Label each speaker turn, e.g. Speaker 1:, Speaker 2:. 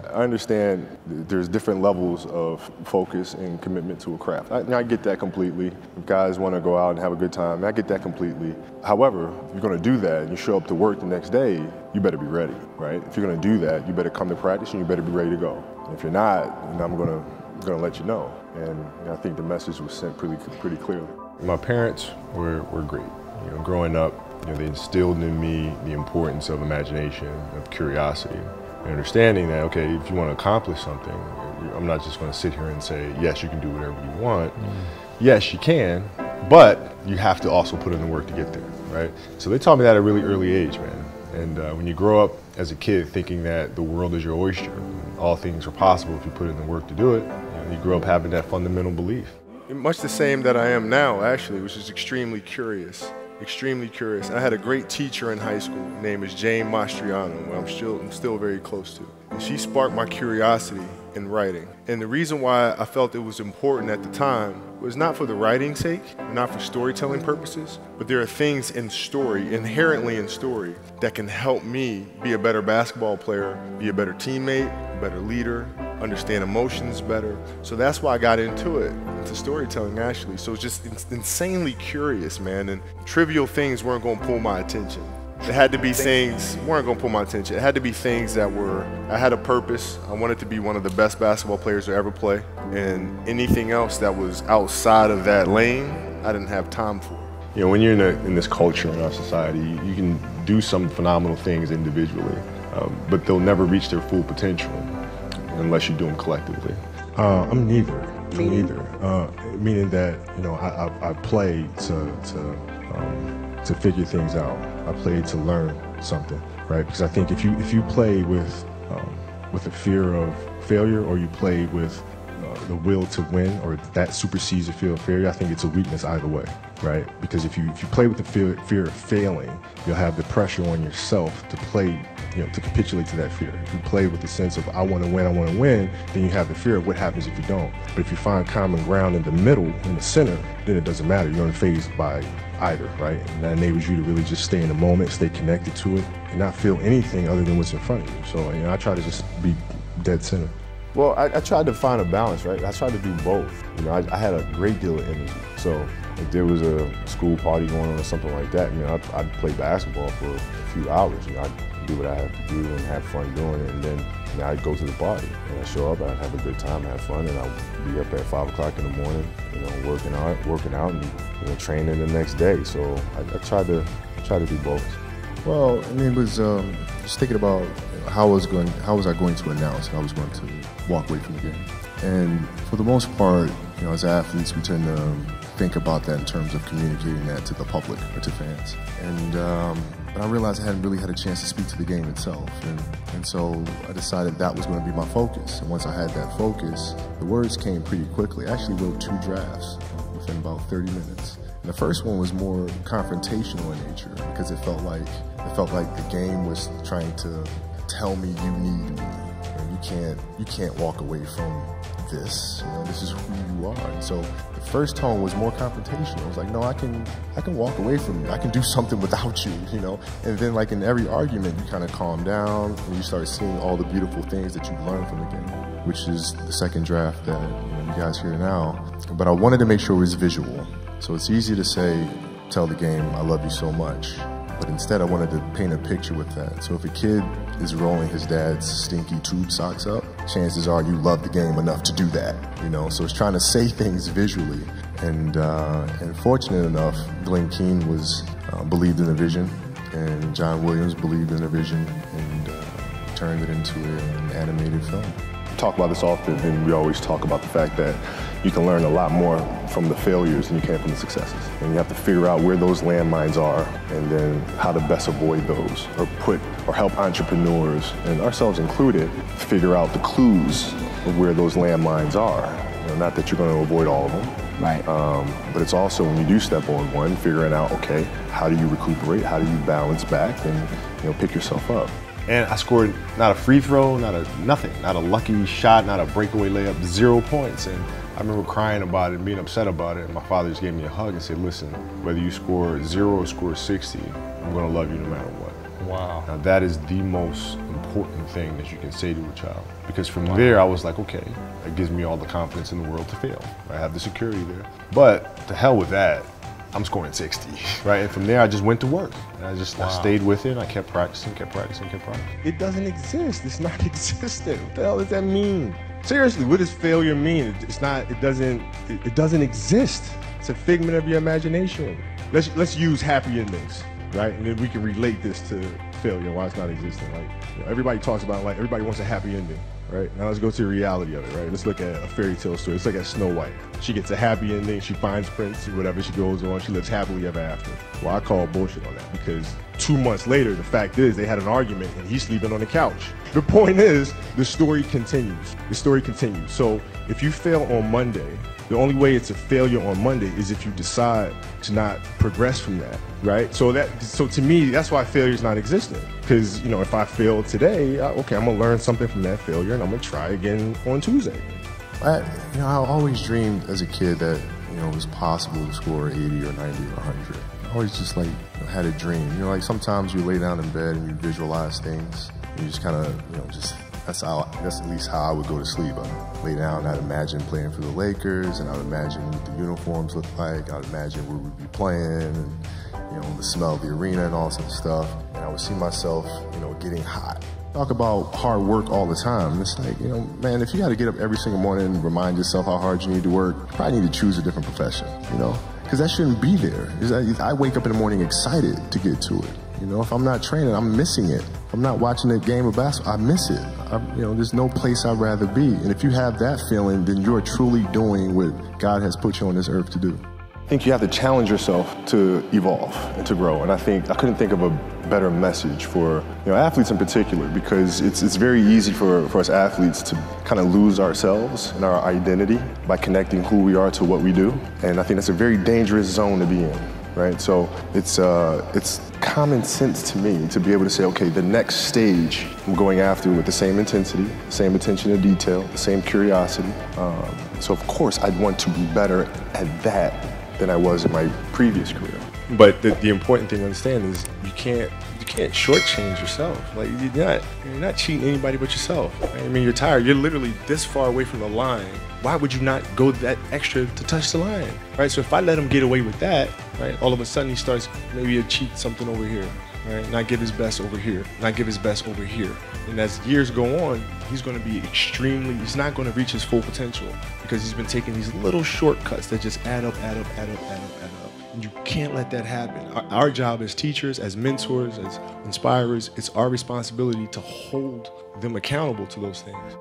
Speaker 1: I understand there's different levels of focus and commitment to a craft. I get that completely. If guys want to go out and have a good time, I get that completely. However, if you're going to do that and you show up to work the next day, you better be ready, right? If you're going to do that, you better come to practice and you better be ready to go. And if you're not, then I'm going to let you know. And I think the message was sent pretty clearly. My parents were great. You know, growing up, they instilled in me the importance of imagination, of curiosity. And understanding that, okay, if you want to accomplish something, I'm not just going to sit here and say, yes, you can do whatever you want. Yes, you can, but you have to also put in the work to get there, right? So they taught me that at a really early age, man. And when you grow up as a kid thinking that the world is your oyster, and all things are possible if you put in the work to do it, you grow up having that fundamental belief. Much the same that I am now, actually, which is extremely curious. Extremely curious. I had a great teacher in high school. Her name is Jane Mastriano, who I'm still very close to. And she sparked my curiosity in writing. And the reason why I felt it was important at the time was not for the writing's sake, not for storytelling purposes, but there are things in story, inherently in story, that can help me be a better basketball player, be a better teammate, a better leader, understand emotions better. So that's why I got into storytelling, actually. So it's just insanely curious, man, and trivial things weren't gonna pull my attention. It had to be things, weren't gonna pull my attention. It had to be things that I had a purpose. I wanted to be one of the best basketball players to ever play. And anything else that was outside of that lane, I didn't have time for. You know, when you're in this culture in our society, you can do some phenomenal things individually, but they'll never reach their full potential unless you do them collectively. I'm neither. Meaning that, I play to figure things out. I play to learn something, right? Because I think if you play with a fear of failure, or you play with the will to win, or that supersedes the fear of failure, I think it's a weakness either way, right? Because if you play with the fear of failing, you'll have the pressure on yourself to play, to capitulate to that fear. If you play with the sense of I want to win, then you have the fear of what happens if you don't. But if you find common ground in the middle, in the center, then it doesn't matter. You're unfazed by either, right? And that enables you to really just stay in the moment, stay connected to it, and not feel anything other than what's in front of you. So, I try to just be dead center. Well, I tried to find a balance, right? I tried to do both. I had a great deal of energy. So if there was a school party going on or something like that, I'd play basketball for a few hours. I'd do what I have to do and have fun doing it. And then I'd go to the party and I'd show up, I'd have a good time, have fun, and I'd be up at 5 o'clock in the morning, working out and, training the next day. So I tried to do both. Well, it was just thinking about how was I going to announce and I was going to walk away from the game. And for the most part, as athletes, we tend to think about that in terms of communicating that to the public or to fans. And but I realized I hadn't really had a chance to speak to the game itself. And so I decided that was going to be my focus. And once I had that focus, the words came pretty quickly. I actually wrote 2 drafts within about 30 minutes. And the first one was more confrontational in nature because it felt like the game was trying to tell me you need me, and you can't walk away from this. This is who you are. And so the first tone was more confrontational. I was like, no, I can walk away from you. I can do something without you, And then, like in every argument, you kind of calm down and you start seeing all the beautiful things that you've learned from the game, which is the second draft that you guys hear now. But I wanted to make sure it was visual. So it's easy to tell the game, I love you so much. But instead, I wanted to paint a picture with that. So if a kid is rolling his dad's stinky tube socks up, chances are you love the game enough to do that, So it's trying to say things visually. And fortunate enough, Glenn Keane believed in the vision, and John Williams believed in the vision, and turned it into an animated film. Talk about this often, and we always talk about the fact that you can learn a lot more from the failures than you can from the successes. And you have to figure out where those landmines are and then how to best avoid those, or help entrepreneurs, and ourselves included, figure out the clues of where those landmines are. Not that you're going to avoid all of them.
Speaker 2: Right.
Speaker 1: But it's also, when you do step on one, figuring out, okay, how do you recuperate? How do you balance back and pick yourself up? And I scored not a free throw, nothing, not a lucky shot, not a breakaway layup, 0 points. And I remember crying about it and being upset about it. And my father just gave me a hug and said, listen, whether you score 0 or score 60, I'm going to love you no matter what.
Speaker 2: Wow.
Speaker 1: Now that is the most
Speaker 2: important thing that you can say to a child. Because from there, I was like, okay, that gives me all the confidence in the world to fail. I have the security there. But to hell with that, I'm scoring 60, right? And from there, I just went to work. And I stayed with it. I kept practicing.
Speaker 1: It doesn't exist. It's not existent. What the hell does that mean? Seriously, what does failure mean? It doesn't exist. It's a figment of your imagination. Let's use happy endings, right? And then we can relate this to failure, why it's not existent. Like, everybody talks about, like, everybody wants a happy ending, right? Now let's go to the reality of it, right? Let's look at a fairy tale story. Let's look at Snow White. She gets a happy ending, she finds Prince, whatever, she goes on, she lives happily ever after. Well, I call bullshit on that, because 2 months later, the fact is they had an argument and he's sleeping on the couch. The point is, the story continues. The story continues. So if you fail on Monday, the only way it's a failure on Monday is if you decide to not progress from that, right? So to me, that's why failure is not existent. Because, you know, if I fail today, okay, I'm gonna learn something from that failure and I'm gonna try again on Tuesday.
Speaker 3: I always dreamed as a kid that, it was possible to score 80 or 90 or 100. I always just had a dream. Like sometimes you lay down in bed and you visualize things. And you just kind of, that's at least how I would go to sleep. I'd lay down, I'd imagine playing for the Lakers, and I'd imagine what the uniforms look like. I'd imagine where we'd be playing, and the smell of the arena and all sorts of stuff. And I would see myself, getting hot. Talk about hard work all the time. It's like, man, if you got to get up every single morning and remind yourself how hard you need to work, you probably need to choose a different profession, because that shouldn't be there. I wake up in the morning excited to get to it. If I'm not training, I'm missing it. If I'm not watching a game of basketball, I miss it. There's no place I'd rather be. And if you have that feeling, then you're truly doing what God has put you on this earth to do.
Speaker 1: I think you have to challenge yourself to evolve and to grow. And I couldn't think of a better message for athletes in particular, because it's very easy for us athletes to kind of lose ourselves and our identity by connecting who we are to what we do. And I think that's a very dangerous zone to be in. Right, so it's common sense to me to be able to say, okay, the next stage I'm going after with the same intensity, the same attention to detail, the same curiosity. So of course I'd want to be better at that than I was in my previous career. But the important thing to understand is you can't shortchange yourself. Like you're not cheating anybody but yourself. Right? I mean, you're tired. You're literally this far away from the line. Why would you not go that extra to touch the line? Right. So if I let him get away with that, right, all of a sudden he starts maybe to cheat something over here. Right. Not give his best over here. Not give his best over here. And as years go on, he's going to be he's not going to reach his full potential, because he's been taking these little shortcuts that just add up. And you can't let that happen. Our job as teachers, as mentors, as inspirers, it's our responsibility to hold them accountable to those things.